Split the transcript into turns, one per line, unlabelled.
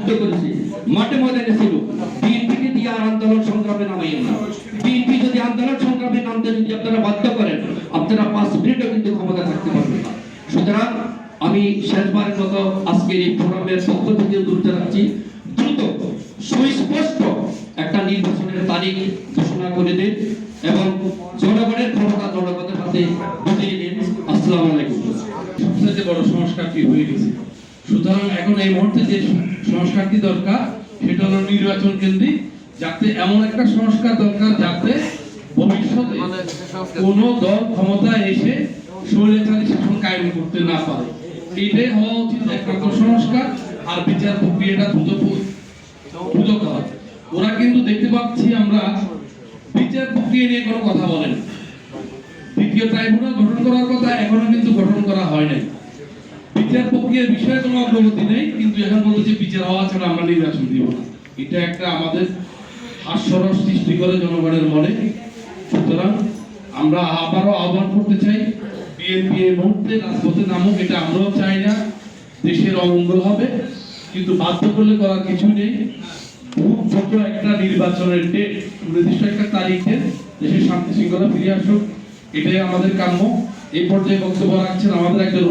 যুদ্ধ করেছে, মাঠে ময়দানে ছিল। বিএনপিকে দিয়ে আর আন্দোলন সংগ্রামে নামাইয়েন না। বিএনপি যদি আন্দোলন সংগ্রামে নামতে যদি আপনারা বাধ্য করেন, আপনারা 5 মিনিটও কিন্তু ক্ষমতা থাকতে পারবেন না। সুতরাং আমি শেষবারের মতো আজকের এই ফোরামের পক্ষ থেকে অনুরোধ জানাচ্ছি, দ্রুত সুস্পষ্ট একটা নির্বাচনের তারিখ ঘোষণা করে দিন এবং জনগণের ক্ষমতা জনগণের হাতে বুঝিয়ে দিন। আসসালামু আলাইকুম।
সবচেয়ে বড় সংস্কারটি হয়ে গেছে, সুতরাং এখন এই মুহূর্তে যে সংস্কারটি দরকার সেটা হলো নির্বাচন কেন্দ্রিক, যাতে এমন একটা সংস্কার দরকার যাতে ভবিষ্যতে কোন দল ক্ষমতায় এসে স্বৈরাচারী শাসন কায়েম করতে না পারে। এটাই হওয়া উচিত একমাত্র সংস্কার। আর বিচার প্রক্রিয়াটা দ্রুত করা। ওরা কিন্তু দেখতে পাচ্ছি আমরা বিচার প্রক্রিয়া নিয়ে কোনো কথা বলেন। দ্বিতীয় ট্রাইব্যুনাল গঠন করার কথা এখনো কিন্তু গঠন করা হয় নাই। বিচার প্রক্রিয়ার বিষয়ে কোনো অগ্রগতি নেই, কিন্তু এখন বলছে বিচার হওয়া ছাড়া আমরা নির্বাচন দিব না। এটা একটা আমাদের হাস্যরস সৃষ্টি করে জনগণের মনে। সুতরাং আমরা আবারও আহ্বান করতে চাই, বিএনপি এই মুহূর্তে রাজপথে নামুক, এটা আমরাও চাই না। দেশের অমঙ্গল হবে, কিন্তু বাধ্য করলে করার কিছু নেই। খুব ছোট একটা নির্বাচনের ডেট, নির্দিষ্ট একটা তারিখে দেশের শান্তি শৃঙ্খলা ফিরে আসুক, এটাই আমাদের কাম্য। এই পর্যায়ে বক্তব্য রাখছেন আমাদের একজন